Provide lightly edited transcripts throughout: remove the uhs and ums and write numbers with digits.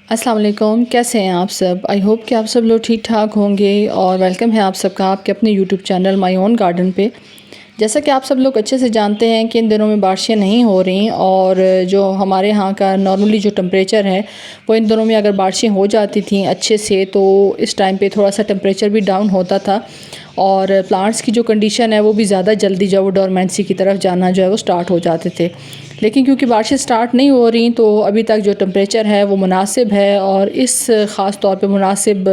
अस्सलाम वालेकुम, कैसे हैं आप सब। आई होप कि आप सब लोग ठीक ठाक होंगे और वेलकम है आप सबका आपके अपने YouTube channel my own garden पे। जैसा कि आप सब लोग अच्छे से जानते हैं कि इन दिनों में बारिशें नहीं हो रही और जो हमारे यहाँ का नॉर्मली जो टेम्परेचर है वो इन दिनों में अगर बारिशें हो जाती थी अच्छे से तो इस टाइम पे थोड़ा सा टेम्परेचर भी डाउन होता था और प्लांट्स की जो कंडीशन है वो भी ज़्यादा जल्दी जो वो डोरमेंसी की तरफ जाना जो है वो स्टार्ट हो जाते थे। लेकिन क्योंकि बारिशें स्टार्ट नहीं हो रही तो अभी तक जो टेम्परेचर है वो मुनासिब है और इस ख़ास तौर पे मुनासिब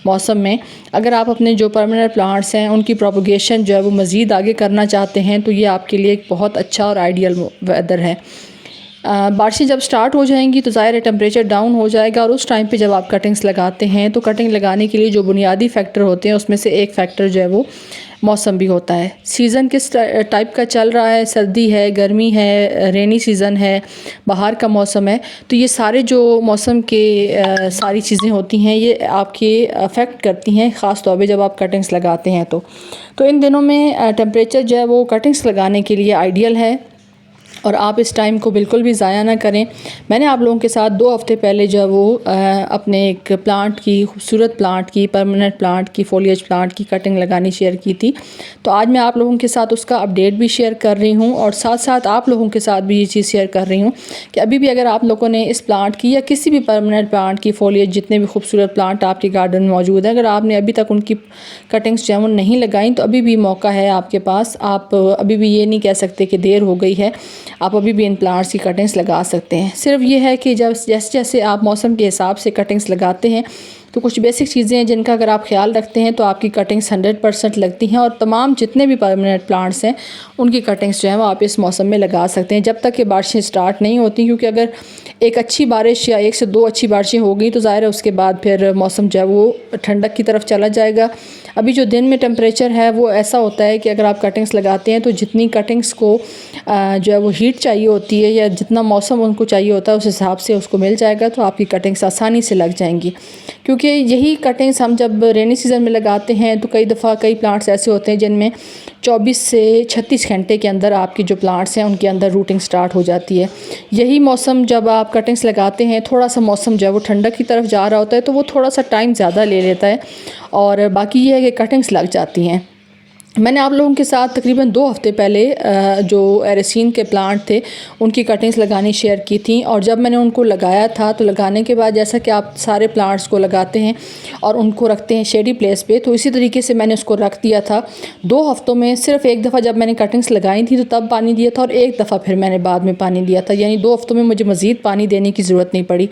मौसम में अगर आप अपने जो परमानेंट प्लांट्स हैं उनकी प्रोपगेशन जो है वो मज़ीद आगे करना चाहते हैं तो ये आपके लिए एक बहुत अच्छा और आइडियल वेदर है। बारिशें जब स्टार्ट हो जाएंगी तो ज़ाहिर है टेम्परेचर डाउन हो जाएगा और उस टाइम पे जब आप कटिंग्स लगाते हैं तो कटिंग लगाने के लिए जो बुनियादी फैक्टर होते हैं उसमें से एक फ़ैक्टर जो है वो मौसम भी होता है। सीज़न किस टाइप का चल रहा है, सर्दी है, गर्मी है, रेनी सीज़न है, बाहर का मौसम है, तो ये सारे जो मौसम के सारी चीज़ें होती हैं ये आपके अफेक्ट करती हैं ख़ास तौर पे जब आप कटिंग्स लगाते हैं तो इन दिनों में टेम्परेचर जो है वो कटिंग्स लगाने के लिए आइडियल है और आप इस टाइम को बिल्कुल भी ज़ाया ना करें। मैंने आप लोगों के साथ 2 हफ़्ते पहले जो है वो अपने एक प्लांट की खूबसूरत प्लांट की परमानेंट प्लांट की फोलिएज प्लांट की कटिंग लगानी शेयर की थी। तो आज मैं आप लोगों के साथ उसका अपडेट भी शेयर कर रही हूँ और साथ साथ आप लोगों के साथ भी ये चीज़ शेयर कर रही हूँ कि अभी भी अगर आप लोगों ने इस प्लांट की या किसी भी परमानेंट प्लांट की फोलिएज जितने भी खूबसूरत प्लांट आपके गार्डन में मौजूद हैं अगर आपने अभी तक उनकी कटिंग्स जो है वो नहीं लगाई तो अभी भी मौका है आपके पास। आप अभी भी ये नहीं कह सकते कि देर हो गई है, आप अभी भी इन प्लांट्स की कटिंग्स लगा सकते हैं। सिर्फ ये है कि जब जैसे जैसे आप मौसम के हिसाब से कटिंग्स लगाते हैं तो कुछ बेसिक चीज़ें हैं जिनका अगर आप ख्याल रखते हैं तो आपकी कटिंग्स 100% लगती हैं और तमाम जितने भी परमानेंट प्लांट्स हैं उनकी कटिंग्स जो है वो आप इस मौसम में लगा सकते हैं जब तक कि बारिशें स्टार्ट नहीं होती। क्योंकि अगर एक अच्छी बारिश या 1 से 2 अच्छी बारिशें हो गई तो ज़ाहिर है उसके बाद फिर मौसम जो है वो ठंडक की तरफ चला जाएगा। अभी जो दिन में टेम्परेचर है वो ऐसा होता है कि अगर आप कटिंग्स लगाते हैं तो जितनी कटिंग्स को जो है वो हीट चाहिए होती है या जितना मौसम उनको चाहिए होता है उस हिसाब से उसको मिल जाएगा तो आपकी कटिंग्स आसानी से लग जाएंगी। क्योंकि यही कटिंग्स हम जब रेनी सीज़न में लगाते हैं तो कई दफ़ा कई प्लांट्स ऐसे होते हैं जिनमें 24 से 36 घंटे के अंदर आपकी जो प्लांट्स हैं उनके अंदर रूटिंग स्टार्ट हो जाती है। यही मौसम जब आप कटिंग्स लगाते हैं थोड़ा सा मौसम जो है वो ठंडक की तरफ जा रहा होता है तो वो थोड़ा सा टाइम ज़्यादा ले लेता है और बाकी ये है कि कटिंग्स लग जाती हैं। मैंने आप लोगों के साथ तकरीबन 2 हफ़्ते पहले जो एरेसीन के प्लांट थे उनकी कटिंग्स लगानी शेयर की थी और जब मैंने उनको लगाया था तो लगाने के बाद जैसा कि आप सारे प्लांट्स को लगाते हैं और उनको रखते हैं शेडी प्लेस पे तो इसी तरीके से मैंने उसको रख दिया था। 2 हफ़्तों में सिर्फ एक दफ़ा जब मैंने कटिंग्स लगाई थी तो तब पानी दिया था और एक दफ़ा फिर मैंने बाद में पानी दिया था, यानी 2 हफ़्तों में मुझे मज़ीद पानी देने की ज़रूरत नहीं पड़ी।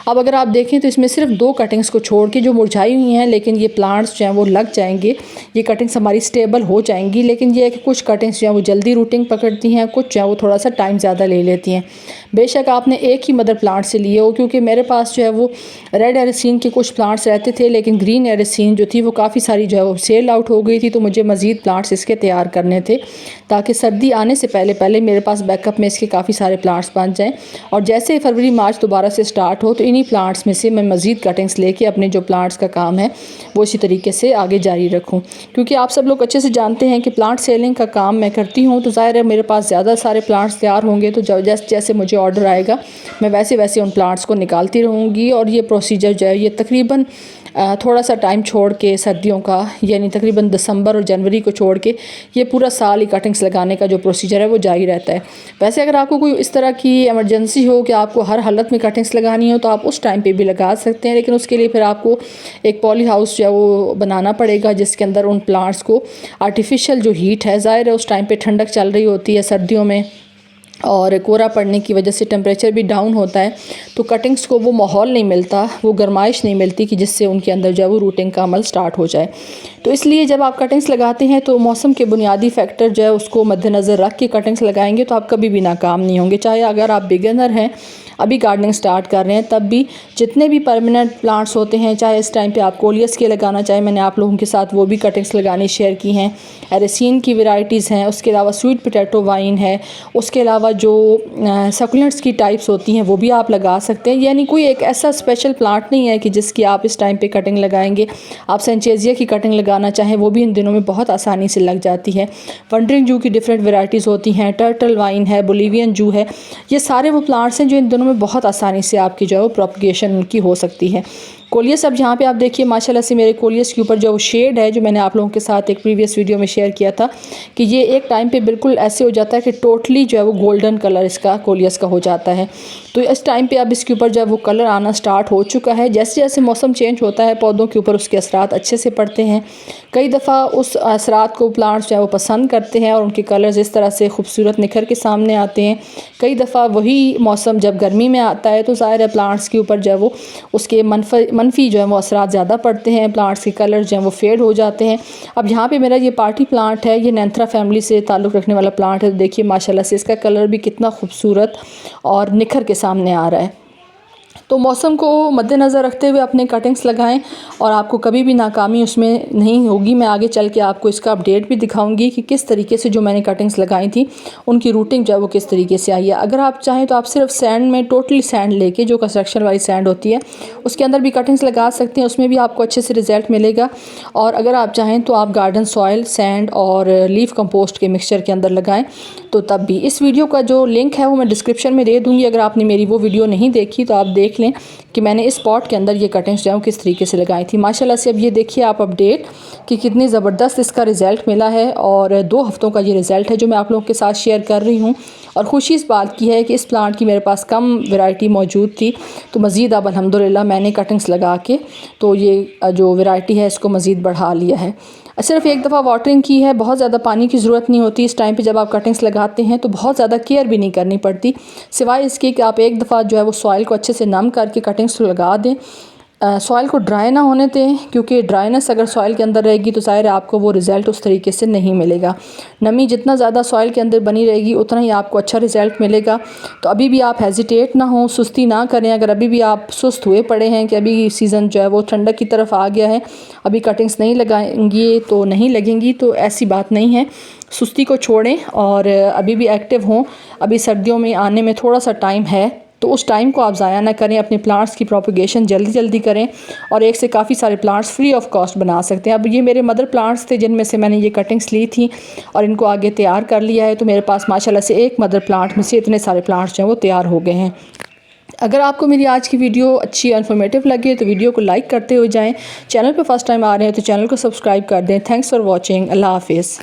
अब अगर आप देखें तो इसमें सिर्फ 2 कटिंग्स को छोड़ के जो मुरझाई हुई हैं लेकिन ये प्लांट्स जो हैं वो लग जाएंगे, ये कटिंग्स हमारी स्टेबल हो जाएंगी। लेकिन ये है कि कुछ कटिंग्स जो हैं वो जल्दी रूटिंग पकड़ती हैं, कुछ जो है वो थोड़ा सा टाइम ज़्यादा ले लेती हैं। बेशक आपने एक ही मदर प्लांट से लिए हो, क्योंकि मेरे पास जो है वो रेड एरेसीन के कुछ प्लांट्स रहते थे लेकिन ग्रीन एरेसीन जो थी वो काफ़ी सारी जो है वो सेल आउट हो गई थी तो मुझे मज़ीद प्लांट्स इसके तैयार करने थे ताकि सर्दी आने से पहले पहले मेरे पास बैकअप में इसके काफ़ी सारे प्लांट्स बन जाएँ और जैसे ही फरवरी मार्च दोबारा से स्टार्ट हो तो इन्हीं प्लांट्स में से मैं मज़ीद कटिंग्स लेके अपने जो प्लांट्स का काम है वो इसी तरीके से आगे जारी रखूँ। क्योंकि आप सब लोग अच्छे से जानते हैं कि प्लांट सेलिंग का काम मैं करती हूँ तो ज़ाहिर है मेरे पास ज़्यादा सारे प्लांट्स तैयार होंगे तो जैसे जैसे मुझे ऑर्डर आएगा मैं वैसे वैसे उन प्लांट्स को निकालती रहूँगी और ये प्रोसीजर जो है ये तकरीबन थोड़ा सा टाइम छोड़ के सर्दियों का यानी तकरीबन दिसंबर और जनवरी को छोड़ के ये पूरा साल ही कटिंग्स लगाने का जो प्रोसीजर है वो जारी रहता है। वैसे अगर आपको कोई इस तरह की इमरजेंसी हो कि आपको हर हालत में कटिंग्स लगानी हो तो आप उस टाइम पे भी लगा सकते हैं, लेकिन उसके लिए फिर आपको एक पॉली हाउस जो है वो बनाना पड़ेगा जिसके अंदर उन प्लांट्स को आर्टिफिशियल जो हीट है, ज़ाहिर है उस टाइम पर ठंडक चल रही होती है सर्दियों में और कोहरा पड़ने की वजह से टेम्परेचर भी डाउन होता है तो कटिंग्स को वो माहौल नहीं मिलता, वो गर्माइश नहीं मिलती कि जिससे उनके अंदर जो है वो रूटिंग का अमल स्टार्ट हो जाए। तो इसलिए जब आप कटिंग्स लगाते हैं तो मौसम के बुनियादी फैक्टर जो है उसको मद्देनज़र रख के कटिंग्स लगाएंगे तो आप कभी भी नाकाम नहीं होंगे। चाहे अगर आप बिगिनर हैं, अभी गार्डनिंग स्टार्ट कर रहे हैं, तब भी जितने भी परमानेंट प्लांट्स होते हैं चाहे इस टाइम पे आप कोलियस के लगाना चाहे, मैंने आप लोगों के साथ वो भी कटिंग्स लगानी शेयर की हैं। एरेसीन की वैरायटीज़ हैं, उसके अलावा स्वीट पोटैटो वाइन है, उसके अलावा अलावा जो सकुलेंट्स की टाइप्स होती हैं वो भी आप लगा सकते हैं। यानी कोई एक ऐसा स्पेशल प्लांट नहीं है कि जिसकी आप इस टाइम पे कटिंग लगाएंगे। आप सेंचेजिया की कटिंग लगाना चाहें वो भी इन दिनों में बहुत आसानी से लग जाती है। वंडरिंग जू की डिफरेंट वेराइटीज़ होती हैं, टर्टल वाइन है, बोलिवियन जू है, ये सारे वो प्लांट्स हैं जो इन दिनों में बहुत आसानी से आपकी जो है प्रोपगेशन उनकी हो सकती है। कोलियस, अब यहाँ पे आप देखिए माशाल्लाह से मेरे कोलियस के ऊपर जो शेड है, जो मैंने आप लोगों के साथ एक प्रीवियस वीडियो में शेयर किया था कि ये एक टाइम पे बिल्कुल ऐसे हो जाता है कि टोटली जो है वो गोल्डन कलर इसका कोलियस का हो जाता है। तो इस टाइम पे अब इसके ऊपर जो है वो कलर आना स्टार्ट हो चुका है। जैसे जैसे मौसम चेंज होता है पौधों के ऊपर उसके असरात अच्छे से पड़ते हैं। कई दफ़ा उस असरात को प्लांट्स जो है वो पसंद करते हैं और उनके कलर्स इस तरह से खूबसूरत निखर के सामने आते हैं। कई दफ़ा वही मौसम जब गर्मी में आता है तो ज़ाहिर है प्लांट्स के ऊपर जो है वो उसके मनफी जो है वो असरात ज़्यादा पड़ते हैं, प्लांट्स के कलर जो हैं वो फेड हो जाते हैं। अब यहाँ पे मेरा ये पार्टी प्लांट है, ये नैंथरा फैमिली से ताल्लुक़ रखने वाला प्लांट है। तो देखिए माशाल्लाह से इसका कलर भी कितना खूबसूरत और निखर के सामने आ रहा है। तो मौसम को मद्देनज़र रखते हुए अपने कटिंग्स लगाएं और आपको कभी भी नाकामी उसमें नहीं होगी। मैं आगे चल के आपको इसका अपडेट भी दिखाऊंगी कि किस तरीके से जो मैंने कटिंग्स लगाई थी उनकी रूटिंग जो है वो किस तरीके से आई है। अगर आप चाहें तो आप सिर्फ सैंड में टोटली सैंड लेके, जो कंस्ट्रक्शन वाली सैंड होती है, उसके अंदर भी कटिंग्स लगा सकते हैं, उसमें भी आपको अच्छे से रिज़ल्ट मिलेगा। और अगर आप चाहें तो आप गार्डन सॉइल, सैंड और लीफ कंपोस्ट के मिक्सचर के अंदर लगाएं तो तब भी। इस वीडियो का जो लिंक है वो मैं डिस्क्रिप्शन में दे दूँगी। अगर आपने मेरी वो वीडियो नहीं देखी तो आप देख लें कि मैंने इस पॉट के अंदर ये कटिंग्स जो है किस तरीके से लगाई थी। माशाल्लाह से अब ये देखिए आप अपडेट कि कितनी ज़बरदस्त इसका रिज़ल्ट मिला है। और 2 हफ़्तों का ये रिज़ल्ट है जो मैं आप लोगों के साथ शेयर कर रही हूँ। और खुशी इस बात की है कि इस प्लांट की मेरे पास कम वैरायटी मौजूद थी, तो मज़ीद अब अल्हम्दुलिल्लाह मैंने कटिंग्स लगा के तो ये जो वैरायटी है इसको मज़ीद बढ़ा लिया है। सिर्फ एक दफ़ा वाटरिंग की है, बहुत ज़्यादा पानी की ज़रूरत नहीं होती इस टाइम पे। जब आप कटिंग्स लगाते हैं तो बहुत ज़्यादा केयर भी नहीं करनी पड़ती, सिवाय इसके कि आप एक दफ़ा जो है वो सॉइल को अच्छे से नम करके कटिंग्स को लगा दें। सॉइल को ड्राई ना होने दें, क्योंकि ड्राइनेस अगर सॉइल के अंदर रहेगी तो ज़ाहिर है आपको वो रिज़ल्ट उस तरीके से नहीं मिलेगा। नमी जितना ज़्यादा सॉइल के अंदर बनी रहेगी उतना ही आपको अच्छा रिज़ल्ट मिलेगा। तो अभी भी आप हेजिटेट ना हो, सुस्ती ना करें। अगर अभी भी आप सुस्त हुए पड़े हैं कि अभी सीज़न जो है वो ठंडक की तरफ आ गया है, अभी कटिंग्स नहीं लगाएंगी तो नहीं लगेंगी, तो ऐसी बात नहीं है। सुस्ती को छोड़ें और अभी भी एक्टिव हों। अभी सर्दियों में आने में थोड़ा सा टाइम है, तो उस टाइम को आप ज़ाया ना करें। अपने प्लांट्स की प्रोपगेशन जल्दी जल्दी करें और एक से काफ़ी सारे प्लांट्स फ्री ऑफ कॉस्ट बना सकते हैं। अब ये मेरे मदर प्लांट्स थे जिनमें से मैंने ये कटिंग्स ली थी और इनको आगे तैयार कर लिया है। तो मेरे पास माशाल्लाह से एक मदर प्लांट में से इतने सारे प्लांट्स जो हैं वो तैयार हो गए हैं। अगर आपको मेरी आज की वीडियो अच्छी और इन्फॉर्मेटिव लगे तो वीडियो को लाइक करते हुए जाएँ। चैनल पर फर्स्ट टाइम आ रहे हैं तो चैनल को सब्सक्राइब कर दें। Thanks for watching. अल्लाह हाफिज़।